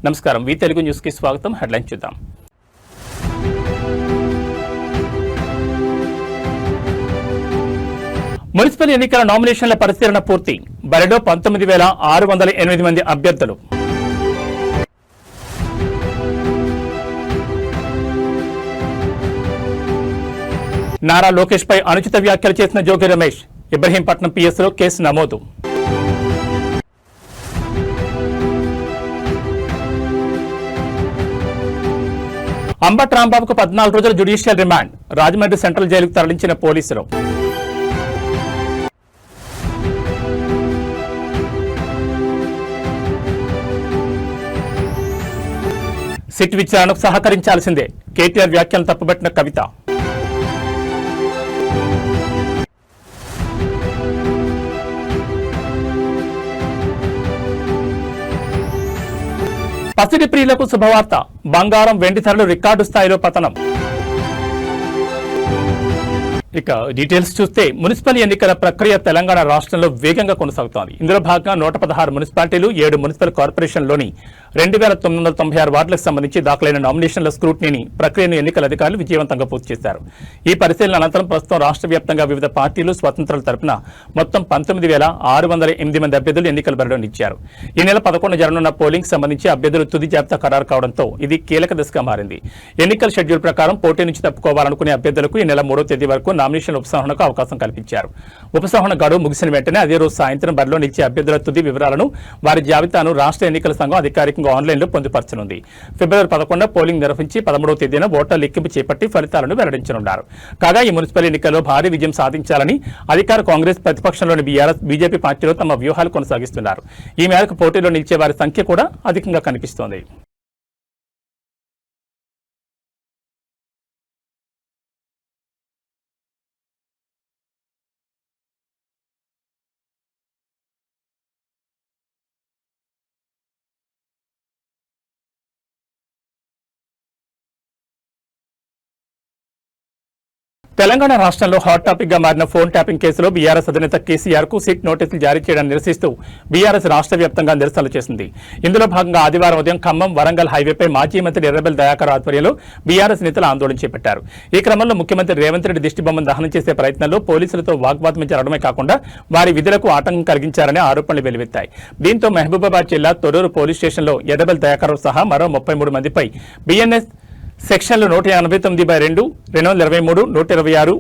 నమస్కారం, వి తెలుగు న్యూస్ కి స్వాగతం. హెడ్లైన్ చూద్దాం. మున్సిపల్ ఎన్నికల నామినేషన్ల పరిశీలన పూర్తి. బరిలో 19,608 మంది అభ్యర్థులు. నారా లోకేష్ పై అనుచిత వ్యాఖ్యలు చేసిన జోగి రమేష్. ఇబ్రహీంపట్నం పిఎస్లో కేసు నమోదు. అంబట్ రాంబాబుకు 14 రోజుల జ్యుడిషియల్ రిమాండ్. రాజమండ్రి సెంట్రల్ జైలుకు తరలించిన పోలీసులు. సిట్ విచారణకు సహకరించాల్సిందే. కేటీఆర్ వ్యాఖ్యలను తప్పుబట్టిన కవిత. పసిడి ప్రియులకు శుభవార్త. బంగారం, వెండి ధరలు రికార్డు స్థాయిలో పతనం. ఇక డీటెయిల్స్ చూస్తే మున్సిపల్ ఎన్నికల ప్రక్రియ తెలంగాణ రాష్ట్రంలో వేగంగా కొనసాగుతోంది. ఇందులో భాగంగా 116 మున్సిపాలిటీలు, 7 మున్సిపల్ కార్పొరేషన్లోని 2,996 వార్డులకు సంబంధించి దాఖలైన నామినేషన్ల స్క్రూటినీని ప్రక్రియను ఎన్నికల అధికారులు విజయవంతంగా పూర్తి చేశారు. ఈ పరిశీలన అనంతరం ప్రస్తుతం రాష్ట్ర వ్యాప్తంగా వివిధ పార్టీలు, స్వతంత్రుల తరపున మొత్తం 19,608 మంది అభ్యర్థులు ఎన్నికల బరిలో నిలిచారు. ఈ నెల 11 జరగనున్న పోలింగ్ సంబంధించి అభ్యర్థులు తుది జాబితా ఖరారు కావడంతో ఇది కీలక దశగా మారింది. ఎన్నికల షెడ్యూల్ ప్రకారం పోటీ నుంచి తప్పుకోవాలనుకునే అభ్యర్థులకు ఈ నెల 3వ తేదీ వరకు నామినేషన్ ఉపసంహరణకు అవకాశం కల్పించారు. ఉపసంహరణ గడువు ముగిసిన వెంటనే అదే రోజు సాయంత్రం బరిలో నిలిచే అభ్యర్థుల తుది వివరాలను, వారి జాబితాను రాష్ట్ర ఎన్నికల సంఘం అధికారికంగా ఆన్లైన్లో పొందుపరచనుంది. ఫిబ్రవరి 11 పోలింగ్ నిర్వహించి 13వ తేదీన ఓట్ల లెక్కింపు చేపట్టి ఫలితాలను వెల్లడించనున్నారు. కాగా ఈ మున్సిపల్ ఎన్నికల్లో భారీ విజయం సాధించాలని అధికార కాంగ్రెస్, ప్రతిపక్షంలోని బీజేపీ పార్టీలు తమ వ్యూహాలు కొనసాగిస్తున్నారు. ఈ మేరకు పోటీలో నిలిచే వారి సంఖ్య కూడా అధికంగా కనిపిస్తోంది. తెలంగాణ రాష్ట్రంలో హాట్ టాపిక్ గా మారిన ఫోన్ ట్యాపింగ్ కేసులో బీఆర్ఎస్ అధినేత కేసీఆర్ కు సిట్ నోటీసులు జారీ చేయడాన్ని నిరసిస్తూ బీఆర్ఎస్ రాష్ట్ర వ్యాప్తంగా నిరసనలు చేసింది. ఇందులో భాగంగా ఆదివారం ఉదయం ఖమ్మం, వరంగల్ హైవేపై మాజీ మంత్రి ఎర్రబెల్లి దయాకర్ ఆధ్వర్యంలో బీఆర్ఎస్ నేతలు ఆందోళన చేపట్టారు. ఈ క్రమంలో ముఖ్యమంత్రి రేవంత్ రెడ్డి దిష్టిబొమ్మను దహనం చేసే ప్రయత్నంలో పోలీసులతో వాగ్వాదం జరగడమే కాకుండా వారి విధులకు ఆటంకం కలిగించారనే ఆరోపణలు వెలువెత్తాయి. దీంతో మహబూబాబాద్ జిల్లా తొర్రూరు పోలీస్ స్టేషన్లో ఎర్రబెల్లి దయాకర్ సహా మరో 33 మందిపై బీఎన్ఎస్ సెక్షన్లు 189/2, 223,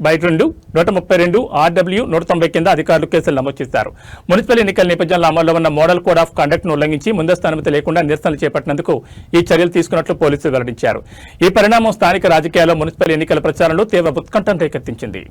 126/2, 132, RW 190 కింద అధికారులు కేసులు నమోదు చేశారు. మున్సిపల్ ఎన్నికల నేపథ్యంలో అమల్లో ఉన్న మోడల్ కోడ్ ఆఫ్ కండక్ట్ ను ఉల్లంఘించి ముందస్తు అనుమతి లేకుండా నిరసనలు చేపట్టినందుకు ఈ చర్యలు తీసుకున్నట్లు పోలీసులు వెల్లడించారు. ఈ పరిణామం స్థానిక రాజకీయాల్లో మున్సిపల్ ఎన్నికల ప్రచారంలో తీవ్ర ఉత్కంఠను రేకెత్తించింది.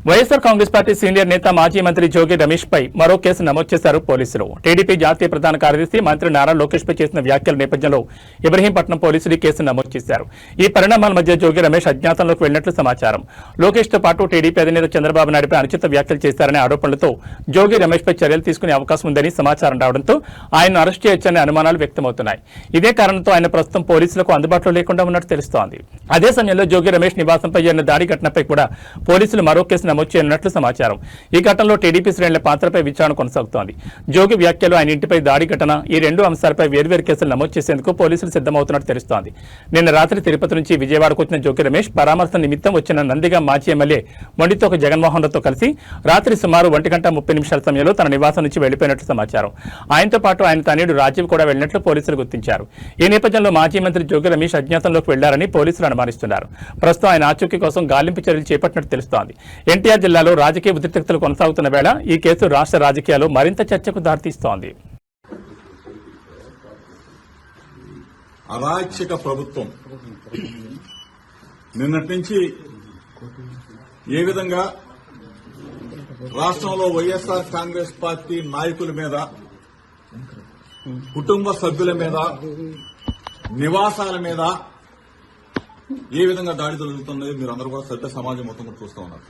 వైఎస్ఆర్ కాంగ్రెస్ పార్టీ సీనియర్ నేత, మాజీ మంత్రి జోగి రమేష్ పై మరో కేసు నమోదు చేశారు పోలీసులు. టీడీపీ జాతీయ ప్రధాన కార్యదర్శి మంత్రి నారా లోకేష్ పై చేసిన వ్యాఖ్యల నేపథ్యంలో ఇబ్రహీంపట్నం పోలీసులు కేసు నమోదు చేశారు. ఈ పరిణామాల మధ్య జోగి రమేష్ అజ్ఞాతంలోకి వెళ్లినట్లు సమాచారం. లోకేష్ తో పాటు టీడీపీ అధినేత చంద్రబాబు నాయుడుపై అనుచిత వ్యాఖ్యలు చేశారనే ఆరోపణలతో జోగి రమేష్ పై చర్యలు తీసుకునే అవకాశం ఉందని సమాచారం రావడంతో ఆయన్ను అరెస్ట్ చేయొచ్చనే అనుమానాలు వ్యక్తమవుతున్నాయి. ఇదే కారణంతో ఆయన ప్రస్తుతం పోలీసులకు అందుబాటులో లేకుండా ఉన్నట్టు తెలుస్తోంది. అదే సమయంలో జోగి రమేష్ నివాసంపై జరిగిన దాడి ఘటనపై కూడా పోలీసులు మరో కేసు నమోదు చేయనున్నట్లు సమాచారం. ఈ ఘటనలో టీడీపీ శ్రేణుల పాత్రపై విచారణ కొనసాగుతోంది. జోగి వ్యాఖ్యలు, ఆయన ఇంటిపై దాడి ఘటన, ఈ 2 అంశాలపై వేర్వేరు కేసులు నమోదు చేసేందుకు పోలీసులు సిద్దమవుతున్నట్టు తెలుస్తోంది. నిన్న రాత్రి తిరుపతి నుంచి విజయవాడకు వచ్చిన జోగి రమేష్ పరామర్శ నిమిత్తం వచ్చిన నందిగా మాజీ ఎమ్మెల్యే మొండితోక జగన్మోహన్ రావుతో కలిసి రాత్రి సుమారు 1:30 సమయంలో తన నివాసం నుంచి వెళ్లిపోయినట్లు సమాచారం. ఆయనతో పాటు ఆయన తనయుడు రాజీవ్ కూడా వెళ్లినట్లు పోలీసులు గుర్తించారు. ఈ నేపథ్యంలో మాజీ మంత్రి జోగి రమేష్ అజ్ఞాతంలోకి వెళ్లారని పోలీసులు అనుమానిస్తున్నారు. ప్రస్తుతం ఆయన ఆచూకీ కోసం గాలింపు చర్యలు చేపట్టినట్టు తెలుస్తోంది. ఎన్టీఆర్ జిల్లాలో రాజకీయ ఉద్రిక్తతలు కొనసాగుతున్న వేళ ఈ కేసు రాష్ట్ర రాజకీయాల్లో మరింత చర్చకు దారితీస్తోంది. అరాచక ప్రభుత్వం నిన్నటి నుంచి ఏ విధంగా రాష్ట్రంలో వైఎస్ఆర్ కాంగ్రెస్ పార్టీ నాయకుల మీద, కుటుంబ సభ్యుల మీద, నివాసాల మీద ఏ విధంగా దాడి జరుగుతున్నది మీరు అందరూ కూడా సభ్య సమాజం మొత్తం కూడా చూస్తూ ఉన్నారు.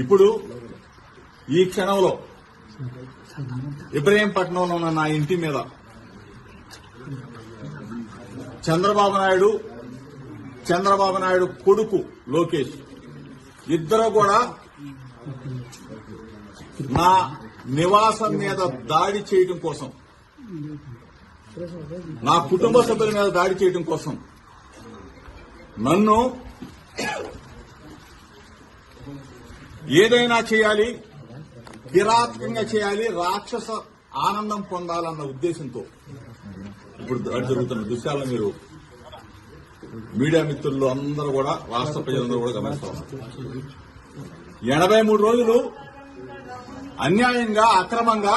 ఇప్పుడు ఈ క్షణంలో ఇబ్రహీంపట్నంలో ఉన్న నా ఇంటి మీద చంద్రబాబు నాయుడు చంద్రబాబు నాయుడు కొడుకు లోకేష్ ఇద్దరు కూడా నా నివాసం మీద దాడి చేయడం కోసం, నా కుటుంబ సభ్యుల మీద దాడి చేయడం కోసం నన్ను ఏదైనా చేయాలి, కిరాతకంగా చేయాలి, రాక్షస ఆనందం పొందాలన్న ఉద్దేశంతో ఇప్పుడు దాడి జరుగుతున్న దృశ్యాలను మీరు మీడియా మిత్రులు అందరూ కూడా, రాష్ట్ర ప్రజలందరూ కూడా గమనిస్తా ఉన్నారు. 83 రోజులు అన్యాయంగా, అక్రమంగా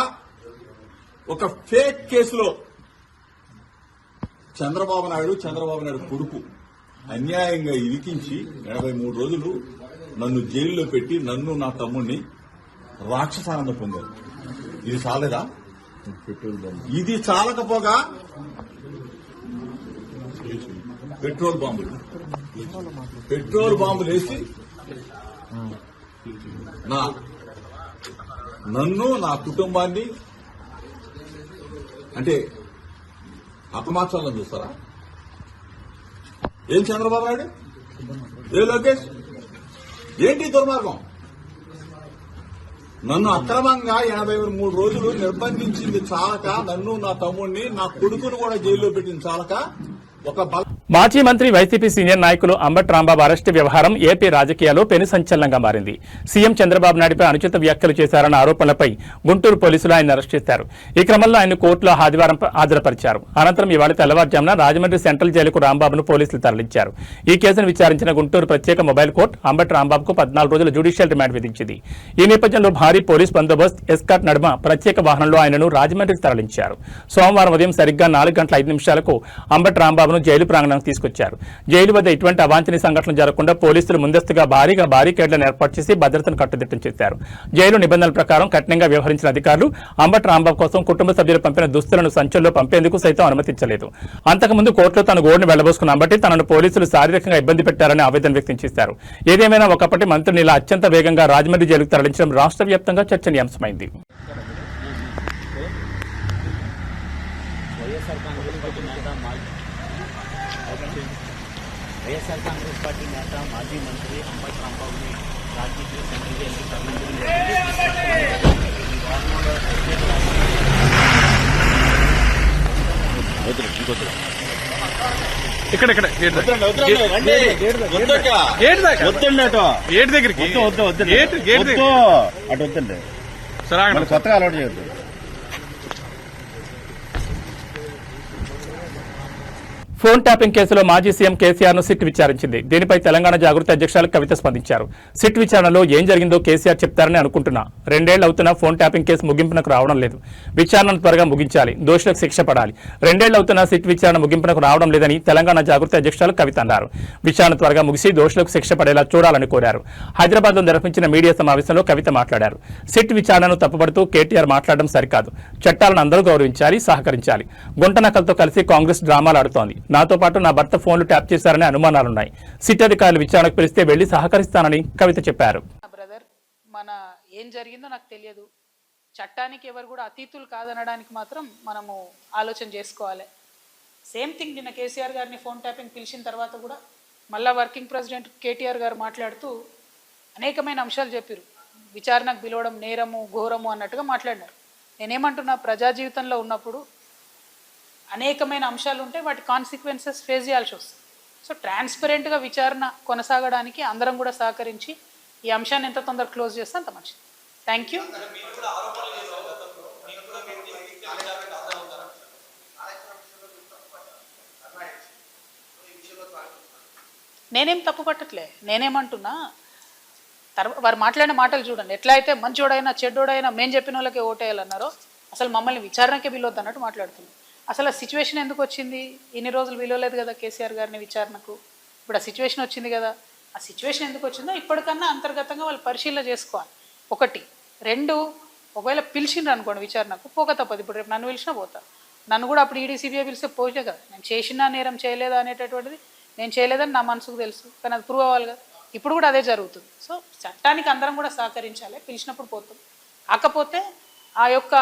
ఒక ఫేక్ కేసులో చంద్రబాబు నాయుడు కొడుకు అన్యాయంగా ఇరికించి 83 రోజులు నన్ను జైల్లో పెట్టి నన్ను నా తమ్ముడిని రాక్షసానందం పొందారు. ఇది చాలేదా? ఇది చాలకపోగా పెట్రోల్ బాంబులు వేసి నన్ను నా కుటుంబాన్ని అంటే హతమార్చాలని చూస్తారా? ఏం చంద్రబాబు నాయుడు, ఏ లోకేష్, ఏంటి దుర్మార్గం? నన్ను అక్రమంగా 83 రోజులు నిర్బంధించింది చాలక, నన్ను నా తమ్ముడిని నా కొడుకును కూడా జైల్లో పెట్టింది చాలక ఒక మాజీ మంత్రి వైసీపీ సీనియర్ నాయకులు అంబటి రాంబాబు అరెస్టు వ్యవహారం ఏపీ రాజకీయాల్లో పెను సంచలనంగా మారింది. సీఎం చంద్రబాబు నాయుడుపై అనుచిత వ్యాఖ్యలు చేశారన్న ఆరోపణలపై గుంటూరు పోలీసులు ఆయన అరెస్ట్ చేశారు. ఈ క్రమంలో ఆయన కోర్టులో ఆదివారం హాజరుపరిచారు. అనంతరం ఇవాళ తెల్లవారుజామున రాజమండ్రి సెంట్రల్ జైలుకు రాంబాబును పోలీసులు తరలించారు. ఈ కేసును విచారించిన గుంటూరు ప్రత్యేక మొబైల్ కోర్టు అంబటి రాంబాబుకు 14 రోజుల జ్యుడిషియల్ రిమాండ్ విధించింది. ఈ నేపథ్యంలో భారీ పోలీస్ బందోబస్తు, ఎస్కార్ట్ నడుమ ప్రత్యేక వాహనంలో ఆయనను రాజమండ్రికి తరలించారు. సోమవారం ఉదయం సరిగ్గా 4:05 అంబటి రాంబాబును జైలు ప్రాంగణం తీసుకొచ్చారు. జైలు వద్ద ఇటువంటి అవాంఛనీయ సంఘటనలు జరగకుండా పోలీసులు ముందస్తుగా భారీగా బారికేడ్లను ఏర్పాటు చేసి భద్రతను కట్టుదిట్టం చేశారు. జైలు నిబంధనల ప్రకారం కఠినంగా వ్యవహరించిన అధికారులు అంబటి రాంబాబు కోసం కుటుంబ సభ్యులు పంపిన దుస్తులను సంచుల్లో పంపేందుకు సైతం అనుమతించలేదు. అంతకుముందు కోర్టులో తన గోడును వెళ్లబోసుకున్న అంబటి తనను పోలీసులు శారీరకంగా ఇబ్బంది పెట్టారని ఆవేదన వ్యక్తం చేశారు. ఏదేమైనా ఒకప్పటి మంత్రిని ఇలా అత్యంత వేగంగా రాజమండ్రి జైలుకు తరలించడం రాష్ట్ర వ్యాప్తంగా చర్చనీయాంశమైంది. వైఎస్ఆర్ కాంగ్రెస్ పార్టీ నేత మాజీ మంత్రి అంబటి రాంబాబుని రాజమండ్రి సెంట్రల్ జైలుకి తరలించడం కొత్తగా అలవాటు చేయొద్దు. ఫోన్ ట్యాపింగ్ కేసులో మాజీ సీఎం కేసీఆర్ ను సిట్ విచారించింది. దీనిపై తెలంగాణ జాగృతి అధ్యక్షులు కవిత స్పందించారు. సిట్ విచారణలో ఏం జరిగిందో కేసీఆర్ చెప్తారని అనుకుంటున్నా. 2 ఏళ్లు అవుతున్నా ఫోన్ ట్యాపింగ్ కేసు ముగింపునకు రావడం లేదు. విచారణను త్వరగా ముగించాలి, దోషులకు శిక్ష పడాలి. 2 ఏళ్లు అవుతున్నా సిట్ విచారణ ముగింపునకు రావడం లేదని తెలంగాణ జాగృతి అధ్యక్షులు కవిత అన్నారు. విచారణ త్వరగా ముగిసి దోషులకు శిక్ష పడేలా చూడాలని కోరారు. హైదరాబాద్ లో నిర్వహించిన మీడియా సమావేశంలో కవిత మాట్లాడారు. సిట్ విచారణను తప్పుపడుతూ కేటీఆర్ మాట్లాడడం సరికాదు. చట్టాలను అందరూ గౌరవించాలి, సహకరించాలి. గుంట నకలతో కలిసి కాంగ్రెస్ డ్రామాలు ఆడుతోంది. నాతో పాటు నా భర్త ఫోన్లు ట్యాప్ చేశారనే అనుమానాలున్నాయి. సిట్ అధికారులు విచారణకు పిలిస్తే వెళ్లి సహకరిస్తానని కవిత చెప్పారు. బ్రదర్, మన ఏం జరిగిందో నాకు తెలియదు. చట్టానికి ఎవరు కూడా అతీతులు కాదనడానికి మాత్రం మనము ఆలోచన చేసుకోవాలి. సేమ్ థింగ్ నిన్న కేసీఆర్ గారిని ఫోన్ ట్యాపింగ్ పిలిచిన తర్వాత కూడా మళ్ళా వర్కింగ్ ప్రెసిడెంట్ కేటీఆర్ గారు మాట్లాడుతూ అనేకమైన అంశాలు చెప్పారు. విచారణకు పిలవడం నేరము, ఘోరము అన్నట్టుగా మాట్లాడినారు. నేనేమంటున్నా, ప్రజా జీవితంలో ఉన్నప్పుడు అనేకమైన అంశాలు ఉంటే వాటి కాన్సిక్వెన్సెస్ ఫేస్ చేయాల్సి వస్తుంది. సో ట్రాన్స్పరెంట్గా విచారణ కొనసాగడానికి అందరం కూడా సహకరించి ఈ అంశాన్ని ఎంత తొందరగా క్లోజ్ చేస్తే అంత మంచిది. Thank you. నేనేం తప్పు పట్టట్లే. నేనేమంటున్నా, వారు మాట్లాడిన మాటలు చూడండి. ఎట్లా అయితే మంచోడైనా చెడ్డోడైనా మేము చెప్పిన వాళ్ళకే ఓటేయాలన్నారో అసలు మమ్మల్ని విచారణకే పిలవద్దు అన్నట్టు మాట్లాడుతున్నాం. అసలు ఆ సిచ్యువేషన్ ఎందుకు వచ్చింది? ఇన్ని రోజులు పిలవలేదు కదా కేసీఆర్ గారిని విచారణకు. ఇప్పుడు ఆ సిచ్యువేషన్ వచ్చింది కదా. ఆ సిచ్యువేషన్ ఎందుకు వచ్చిందో ఇప్పటికన్నా అంతర్గతంగా వాళ్ళు పరిశీలన చేసుకోవాలి. 1. 2, ఒకవేళ పిలిచిండ్రు అనుకోండి విచారణకు, పోక తప్పదు. ఇప్పుడు రేపు నన్ను పిలిచినా పోతా. నన్ను కూడా అప్పుడు ఈడీ సిబిఐ పిలిస్తే పోయే కదా. నేను చేసినా నేరం చేయలేదా అనేటటువంటిది నేను చేయలేదని నా మనసుకు తెలుసు, కానీ అది ప్రూవ్ అవ్వాలి కదా. ఇప్పుడు కూడా అదే జరుగుతుంది. సో చట్టానికి అందరం కూడా సహకరించాలి. పిలిచినప్పుడు పోతాం. కాకపోతే ఆ యొక్క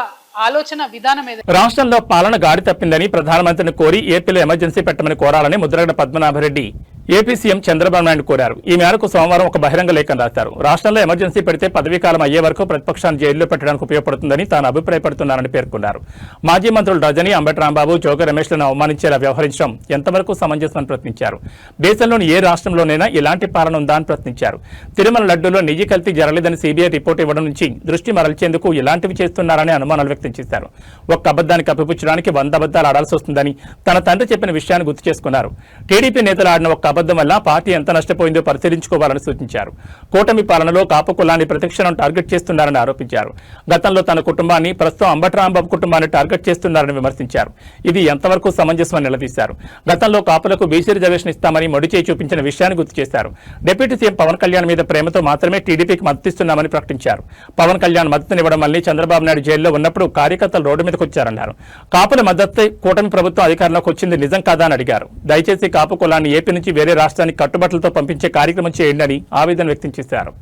ఆలోచన విధానం ఏదైతే రాష్ట్రంలో పాలన గాడి తప్పిందని ప్రధానమంత్రిని కోరి ఏపీలో ఎమర్జెన్సీ పెట్టమని కోరాలని ముద్రగడ పద్మనాభరెడ్డి ఏపీ సీఎం చంద్రబాబు నాయుడు కోరారు. ఈ మేరకు సోమవారం ఒక బహిరంగ లేఖను రాశారు. రాష్ట్రంలో ఎమర్జెన్సీ పెడితే పదవీకాలం అయ్యే వరకు ప్రతిపక్షాన్ని జైల్లో పెట్టడానికి ఉపయోగపడుతుందని తాను అభిప్రాయపడుతున్నారని పేర్కొన్నారు. మాజీ మంత్రులు రజనీ, అంబటి రాంబాబు, జోగి రమేష్లను అవమానించేలా వ్యవహరించడం ఎంతవరకు సమంజసమని ప్రశ్నించారు. దేశంలోని ఏ రాష్ట్రంలోనైనా ఇలాంటి పాలన ఉందా అని ప్రశ్నించారు. తిరుమల లడ్డూలో నెయ్యి కల్తీ జరగలేదని సీబీఐ రిపోర్టు ఇవ్వడం నుంచి దృష్టి మరల్చేందుకు ఇలాంటివి చేస్తున్నారని అనుమానాలు వ్యక్తం చేశారు. ఒక్క అబద్దాన్ని కప్పిపుచ్చడానికి 100 అబద్దాలు ఆడాల్సి వస్తుందని తన తండ్రి చెప్పిన విషయాన్ని గుర్తు చేసుకున్నారు. టీడీపీ నేతలు ఆడిన ఒక్క అబద్దం వల్ల పార్టీ ఎంత నష్టపోయిందో పరిశీలించుకోవాలని సూచించారు. కూటమి పాలనలో కాపు కులాన్ని ప్రతిక్షణం టార్గెట్ చేస్తున్నారని ఆరోపించారు. గతంలో తన కుటుంబాన్ని, ప్రస్తుతం అంబటి రాంబాబు కుటుంబాన్ని టార్గెట్ చేస్తున్నారని విమర్శించారు. ఇది ఎంతవరకు సమంజసమని నిలదీశారు. గతంలో కాపులకు బీసీ రిజర్వేషన్ ఇస్తామని మొడిచేయి చూపించిన విషయాన్ని గుర్తు చేశారు. డిప్యూటీ సీఎం పవన్ కళ్యాణ్ మీద ప్రేమతో మాత్రమే టీడీపీకి మద్దతిస్తున్నామని ప్రకటించారు. పవన్ కళ్యాణ్ మద్దతునివ్వడం వల్లే చంద్రబాబు నాయుడు జైల్లో ఉన్నప్పుడు కార్యకర్తలు రోడ్డు మీదకు వచ్చారన్నారు. కాపుల మద్దతు కూటమి ప్రభుత్వం అధికారంలోకి వచ్చింది నిజం కాదా అని అడిగారు. దయచేసి కాపు కులాన్ని ఏపీ నుంచి వేరే రాష్ట్రానికి కట్టుబట్టలతో పంపించే కార్యక్రమం చేయండి అని ఆవేదన వ్యక్తం చేశారు.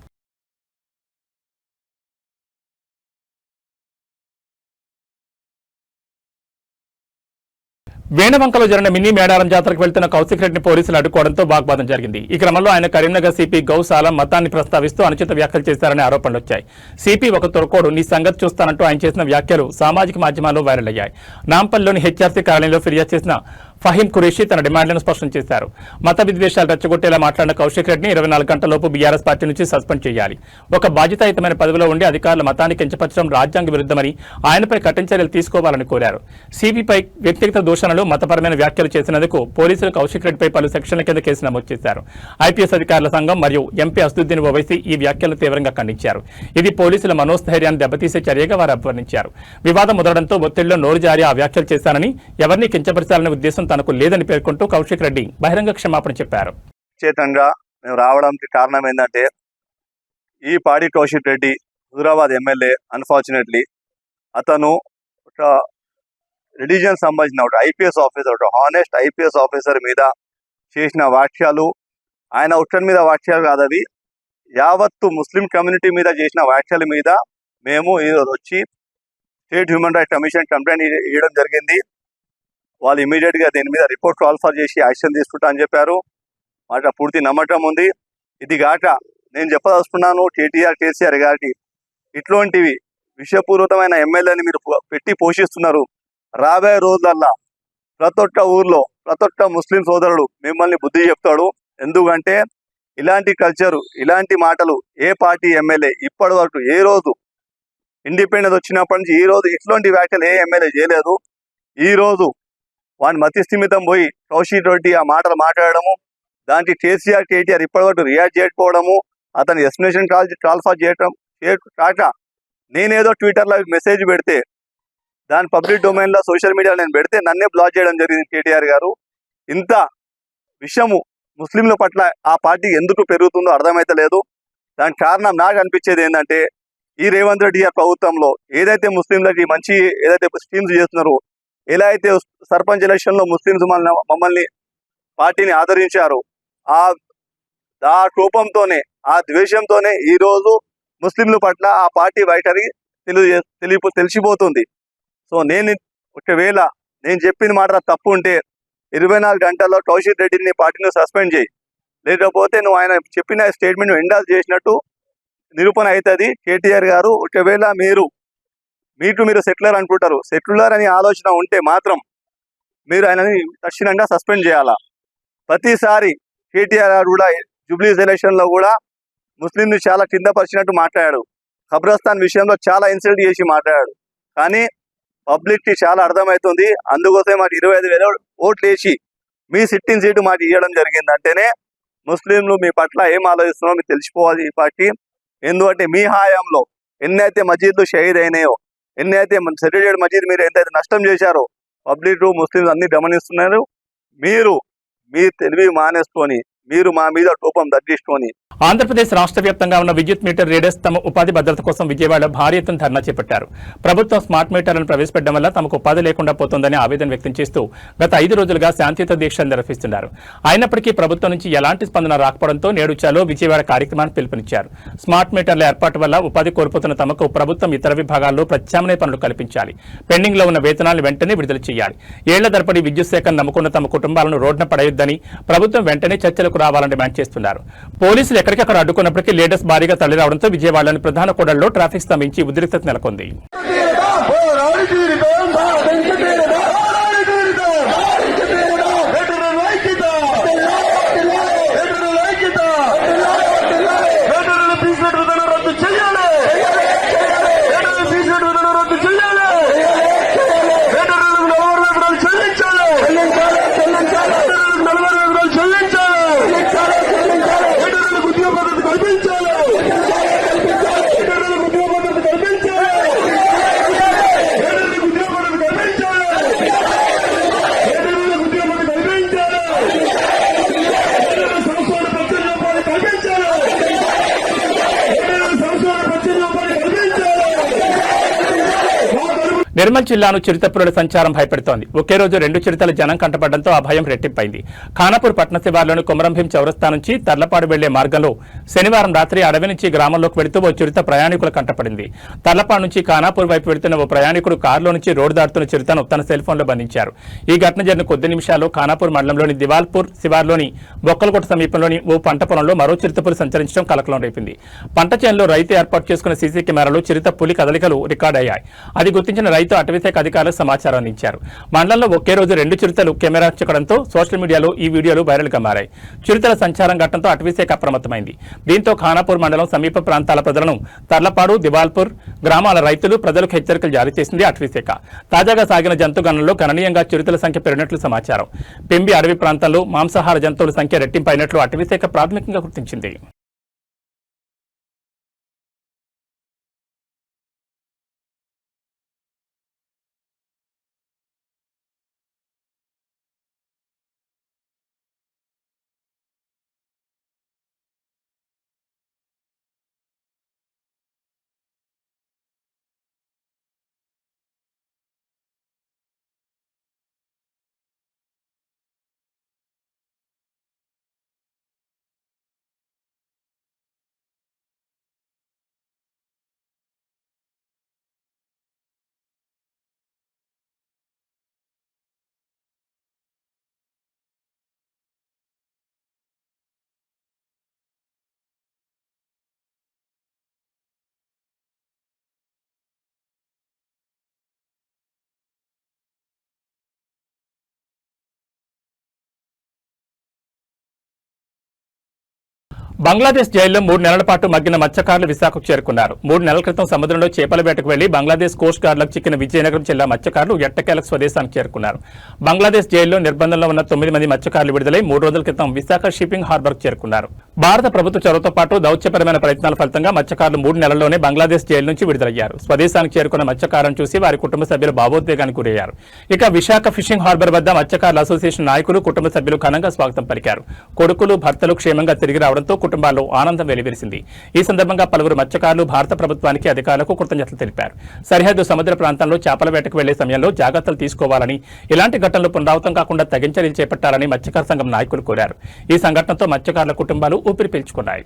వేణవంకలో జరిగిన మినీ మేడారం జాతరకు వెళ్తున్న కౌశిక్ రెడ్డిని పోలీసులు అడ్డుకోవడంతో వాగ్వాదం జరిగింది. ఈ క్రమంలో ఆయన కరీంనగర్ సిపి గౌసాలం మతాన్ని ప్రస్తావిస్తూ అనుచిత వ్యాఖ్యలు చేశారనే ఆరోపణలు వచ్చాయి. సిపి ఒక తొరకోడు నీ సంగతి చూస్తానంటూ ఆయన చేసిన వ్యాఖ్యలు సామాజిక మాధ్యమాల్లో వైరల్ అయ్యాయి. నాంపల్లిలోని హెచ్ఆర్సీ కార్యాలయంలో ఫిర్యాదు చేసిన ఫహీం ఖురేషీ తన డిమాండ్లను స్పష్టం చేశారు. మత విద్వేషాలు రెచ్చగొట్టేలా మాట్లాడిన కౌశిక్ రెడ్డిని 24 గంటలలోపు బీఆర్ఎస్ పార్టీ నుంచి సస్పెండ్ చేయాలి. ఒక బాధ్యతాయుతమైన పదవిలో ఉండి అధికారుల మతాన్ని కించపరచడం రాజ్యాంగ విరుద్ధమని, ఆయనపై కఠిన చర్యలు తీసుకోవాలని కోరారు. సిపిపై వ్యక్తిగత దూషణలు, మతపరమైన వ్యాఖ్యలు చేసినందుకు పోలీసులు కౌశిక్ రెడ్డిపై పలు సెక్షన్ల కింద కేసు నమోదు చేశారు. ఐపీఎస్ అధికారుల సంఘం మరియు ఎంపీ అసదుద్దీన్ ఓవైసీ ఈ వ్యాఖ్యలను తీవ్రంగా ఖండించారు. ఇది పోలీసుల మనోస్థైర్యాన్ని దెబ్బతీసే చర్యగా వారు అభివర్ణించారు. వివాదం ముదరడంతో ఒత్తిడిలో నోరు జారి ఆ వ్యాఖ్యలు చేశానని, ఎవరిని కించపరచాలనే ఉద్దేశం తనకు లేదని పేర్కొంటూ కౌశిక్ రెడ్డి బహిరంగ క్షమాపణ చెప్పారు. చేతంగా మేము రావడానికి కారణం ఏంటంటే ఈ పాడి కౌశిక్ రెడ్డి హుజరాబాద్ ఎమ్మెల్యే. అన్ఫార్చునేట్లీ అతను ఒక రిలీజియన్ సంబంధించిన ఒక ఐపీఎస్ ఆఫీసర్, ఒక హానెస్ట్ ఐపీఎస్ ఆఫీసర్ మీద చేసిన వ్యాఖ్యలు, ఆయన ఒక్కరి మీద వ్యాఖ్యలు కాదు, అవి యావత్తు ముస్లిం కమ్యూనిటీ మీద చేసిన వ్యాఖ్యల మీద మేము ఈరోజు వచ్చి state human rights commission complaint ఇవ్వడం జరిగింది. వాళ్ళు ఇమీడియట్గా దీని మీద రిపోర్ట్ ట్రాన్స్ఫర్ చేసి యాక్షన్ తీసుకుంటా అని చెప్పారు. మాట పూర్తి నమ్మకం ఉంది. ఇది కాక నేను చెప్పదలుచుకున్నాను కేసీఆర్ గారికి, ఇట్లాంటివి విషపూరితమైన ఎమ్మెల్యేని మీరు పెట్టి పోషిస్తున్నారు. రాబోయే రోజులల్లా ప్రతి ఒక్క ఊర్లో ప్రతి ఒక్క ముస్లిం సోదరుడు మిమ్మల్ని బుద్ధి చెప్తాడు. ఎందుకంటే ఇలాంటి కల్చరు, ఇలాంటి మాటలు ఏ పార్టీ ఎమ్మెల్యే ఇప్పటి వరకు ఏ రోజు ఇండిపెండెన్స్ వచ్చినప్పటి నుంచి ఈ రోజు ఇట్లాంటి వ్యాఖ్యలు ఏ ఎమ్మెల్యే చేయలేదు. ఈ రోజు వాని మతి స్థిమితం పోయి కౌశిక్ రెడ్డి ఆ మాటలు మాట్లాడము, దానికి కేటీఆర్ ఇప్పటివరకు రియాక్ట్ చేయకపోవడము, అతని ఎక్స్ప్లెనేషన్ ట్రాన్స్ఫర్ చేయటం కాక నేనేదో ట్విట్టర్లో మెసేజ్ పెడితే దాని పబ్లిక్ డొమైన్లో సోషల్ మీడియాలో నేను పెడితే నన్నే బ్లాక్ చేయడం జరిగింది కేటీఆర్ గారు. ఇంత విషయము ముస్లింల పట్ల ఆ పార్టీ ఎందుకు పెరుగుతుందో అర్థమైతలేదు. దానికి కారణం నాకు అనిపించేది ఏంటంటే ఈ రేవంత్ రెడ్డి గారి ప్రభుత్వంలో ఏదైతే ముస్లింలకి మంచి ఏదైతే స్కీమ్స్ చేస్తున్నారో, ఎలా అయితే సర్పంచ్ ఎలక్షన్లో ముస్లింస్ మమ్మల్ని పార్టీని ఆదరించారు, ఆ కోపంతోనే ఆ ద్వేషంతోనే ఈరోజు ముస్లింల పట్ల ఆ పార్టీ వైఖరి తెలిసిపోతుంది. సో ఒకవేళ నేను చెప్పిన మాట తప్పు ఉంటే 24 గంటల్లో కౌశిక్ రెడ్డిని పార్టీని సస్పెండ్ చేయి, లేకపోతే నువ్వు ఆయన చెప్పిన స్టేట్మెంట్ ఎండాల్ చేసినట్టు నిరూపణ అవుతుంది. కేటీఆర్ గారు ఒకవేళ మీరు సెక్యులర్ అనుకుంటారు, సెక్యులర్ అని ఆలోచన ఉంటే మాత్రం మీరు ఆయనని తక్షణంగా సస్పెండ్ చేయాలా. ప్రతిసారి కేటీఆర్ గారు కూడా జూబ్లీస్ ఎలక్షన్లో కూడా ముస్లింని చాలా కింద పరిచినట్టు మాట్లాడాడు. ఖబ్రస్థాన్ విషయంలో చాలా ఇన్సల్ట్ చేసి మాట్లాడాడు. కానీ పబ్లిక్కి చాలా అర్థమవుతుంది. అందుకోసమే మాకు 25,000 ఓట్లు వేసి మీ సిట్టింగ్ సీటు మాకు ఇవ్వడం జరిగిందంటేనే ముస్లింలు మీ పట్ల ఏం ఆలోచిస్తున్నారో మీకు తెలిసిపోవాలి ఈ పార్టీ. ఎందుకంటే మీ హాయంలో ఎన్నైతే మసీదులు షహీద్ అయినాయో, ఎన్నైతే సెటిల్డ్ మసీద్ మీరు ఎంతైతే నష్టం చేశారో పబ్లిక్ ముస్లింస్ అన్ని గమనిస్తున్నారు. మీరు మీ తెలివి మానేసుకొని మీరు మా మీద కోపం తగ్గించుకొని ఆంధ్రప్రదేశ్ రాష్ట్ర వ్యాప్తంగా ఉన్న విద్యుత్ మీటర్ రీడర్స్ తమ ఉపాధి భద్రత కోసం విజయవాడలో భారీ ఎత్తున ధర్నా చేపట్టారు. ప్రభుత్వం స్మార్ట్ మీటర్లను ప్రవేశపెట్టడం వల్ల తమకు ఉపాధి లేకుండా పోతోందని ఆవేదన వ్యక్తం చేస్తూ గత 5 రోజులుగా శాంతియుత దీక్ష నిర్వహిస్తున్నారు. అయినప్పటికీ ప్రభుత్వం నుంచి ఎలాంటి స్పందన రాకపోవడంతో నేడు చలో విజయవాడ కార్యక్రమాన్ని పిలుపునిచ్చారు. స్మార్ట్ మీటర్ల ఏర్పాటు వల్ల ఉపాధి కోల్పోతున్న తమకు ప్రభుత్వం ఇతర విభాగాల్లో ప్రత్యామ్నాయ పనులు కల్పించాలి. పెండింగ్ లో ఉన్న వేతనాలు వెంటనే విడుదల చేయాలి. ఏళ్ల తరబడి విద్యుత్ శాఖను నమ్ముకున్న తమ కుటుంబాలను రోడ్డున పడేయొద్దని ప్రభుత్వం వెంటనే చర్చలకు రావాలని డిమాండ్ చేస్తున్నారు. పోలీసులు ఎక్కడికక్కడ అడ్డుకున్నప్పటికీ లీడర్స్ భారీగా తరలిరావడంతో విజయవాడలోని ప్రధాన కూడళ్లలో ట్రాఫిక్ స్తంభించి ఉద్రిక్తత నెలకొంది. నిర్మల్ జిల్లాను చిరుతపురుల సంచారం భయపెడుతోంది. ఒకే రోజు 2 చిరుతల జనం కంటపడడంతో ఆ భయం రెట్టింపైంది. ఖానాపూర్ పట్టణ శివార్లోని కొమరంభీం చౌరస్తా నుంచి తర్లపాడు వెళ్లే మార్గంలో శనివారం రాత్రి అడవి నుంచి గ్రామంలోకి వెళుతూ ఓ చిరుత ప్రయాణికుల కంటపడింది. తర్లపాడు నుంచి ఖానాపూర్ వైపు వెళుతున్న ఓ ప్రయాణికుడు కారులో నుంచి రోడ్డు దాటుతున్న చిరుతను తన సెల్ ఫోన్లో బంధించారు. ఈ ఘటన జరిగిన కొద్ది నిమిషాల్లో ఖానాపూర్ మండలంలోని దివాల్పూర్ శివార్లోని బొక్కలకోట సమీపంలోని ఓ పంట పొలంలో మరో చిరుతపులి సంచరించడం కలకలం రేపింది. పంట చేనులో రైతు ఏర్పాటు చేసుకున్న సీసీ కెమెరాలో చిరుత పులి కదలికలు రికార్డయ్యాయి. అది గుర్తించిన రైతు అటవీశాఖ అధికారులకు సమాచారం అందించారు. మండలంలో ఒకే రోజు 2 చిరుతలు కెమెరా చిక్కడంతో సోషల్ మీడియాలో ఈ వీడియోలు వైరల్ గా మారాయి. చిరుతల సంచారం ఘటనతో అటవీశాఖ అప్రమత్తమైంది. దీంతో ఖానాపూర్ మండలం సమీప ప్రాంతాల ప్రజలను తర్లపాడు దివాల్పూర్ గ్రామాల రైతులు ప్రజలకు హెచ్చరికలు జారీ చేసింది అటవీశాఖ. తాజాగా సాగిన జంతుగణనలో గణనీయంగా చిరుతల సంఖ్య పెరిగినట్లు సమాచారం. పెంబి అడవి ప్రాంతాల్లో మాంసాహార జంతువుల సంఖ్య రెట్టింపైనట్లు అటవీశాఖ ప్రాథమికంగా గుర్తించింది. బంగ్లాదేశ్ జైల్లో 3 నెలల పాటు మగ్గిన మత్స్యకారులు విశాఖకు చేరుకున్నారు. 3 నెలల క్రితం సముద్రంలో చేపల వేటకు వెళ్లి బంగ్లాదేశ్ కోస్ట్ గార్డులకు చిక్కిన విజయనగరం జిల్లా మత్స్యకారులు ఎట్టకేలకు స్వదేశానికి చేరుకున్నారు. బంగ్లాదేశ్ జైల్లో నిర్బంధంలో ఉన్న 9 మంది మత్స్యకారులు విడుదలై 3 రోజుల క్రితం విశాఖ షిప్పింగ్ హార్బర్కు చేరుకున్నారు. భారత ప్రభుత్వ చొరవతో పాటు దౌత్యపరమైన ప్రయత్నాల ఫలితంగా మత్స్యకారులు 3 నెలల్లోనే బంగ్లాదేశ్ జైలు నుంచి విడుదలయ్యారు. స్వదేశానికి చేరుకున్న మత్స్యకారులను చూసి వారి కుటుంబ సభ్యులు భావోద్వేగానికి గురయ్యారు. ఇక విశాఖ ఫిషింగ్ హార్బర్ వద్ద మత్స్యకారుల అసోసియేషన్ నాయకులు కుటుంబ సభ్యులు ఘనంగా స్వాగతం పలికారు. కొడుకులు భర్తలు క్షేమంగా తిరిగి రావడంతో కుటుంబాల్లో ఆనందం వెలివిరిసింది. ఈ సందర్భంగా పలువురు మత్స్యకారులు భారత ప్రభుత్వానికి అధికారులకు కృతజ్ఞతలు తెలిపారు. సరిహద్దు సముద్ర ప్రాంతంలో చేపల వేటకు వెళ్లే సమయంలో జాగ్రత్తలు తీసుకోవాలని, ఇలాంటి ఘటనలు పునరావృతం కాకుండా తగిన చర్యలు చేపట్టాలని మత్స్యకార సంఘం నాయకులు కోరారు. ఈ సంఘటనతో మత్స్యకారుల కుటుంబాలు ఊపిరి పీల్చుకున్నాయి.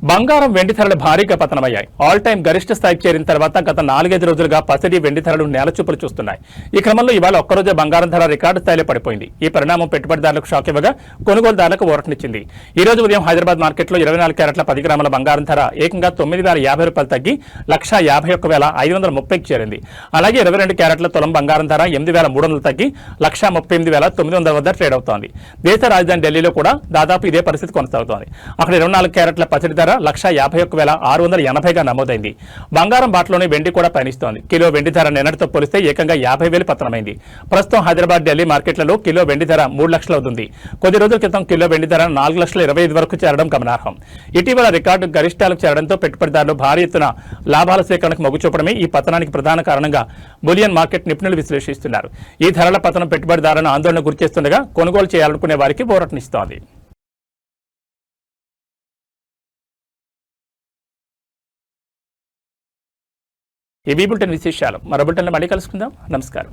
బంగారం వెండి ధరలు భారీగా పతనమయ్యాయి. ఆల్ టైం గరిష్ట స్థాయికి చేరిన తర్వాత గత 4-5 రోజులుగా పసిడి వెండి ధరలు నేలచూపులు చూస్తున్నాయి. ఈ క్రమంలో ఇవాళ ఒక్కరోజే బంగారం ధర రికార్డు స్థాయిలో పడిపోయింది. ఈ పరిణామం పెట్టుబడిదారులకు షాక్ ఇవ్వగా కొనుగోలుదారులకు ఊరటనిచ్చింది. ఈ రోజు ఉదయం హైదరాబాద్ మార్కెట్లో 24 క్యారెట్ల 10 గ్రాముల బంగారం ధర ఏకంగా 9,050 రూపాయలు తగ్గి 1,51,530కి చేరింది. అలాగే 22 క్యారెట్ల తులం బంగారం ధర 8,300 తగ్గి 1,38,900 వద్ద ట్రేడ్ అవుతోంది. దేశ రాజధాని ఢిల్లీలో కూడా దాదాపు ఇదే పరిస్థితి కొనసాగుతోంది. అక్కడ 24 క్యారెట్ల పసిడి ధర 1,51,680గా నమోదైంది. బంగారం బాటలోని వెండి కూడా పయనిస్తోంది. కిలో వెండి ధర నిన్నటితో పోలిస్తే ఏకంగా 50,000 పతనమైంది. ప్రస్తుతం హైదరాబాద్, ఢిల్లీ మార్కెట్లలో కిలో వెండి ధర 3 లక్షలు అవుతుంది. కొద్ది రోజుల క్రితం కిలో వెండి ధర 4,25,000 వరకు చేరడం గమనార్హం. ఇటీవల రికార్డు గరిష్టాలకు చేరడంతో పెట్టుబడిదారులు భారీ ఎత్తున లాభాల సేకరణకు మొగ్గు చూపడమే ఈ పతనానికి ప్రధాన కారణంగా బులియన్ మార్కెట్ నిపుణులు విశ్లేషిస్తున్నారు. ఈ ధరల పతనం పెట్టుబడిదారులను ఆందోళన గురిచేస్తుండగా కొనుగోలు చేయాలనుకునే వారికి ఊరటనిస్తోంది. ఈ బులెటిన్ విశేషాలు మరో బులెటిన్లో మళ్ళీ కలుసుకుందాం. నమస్కారం.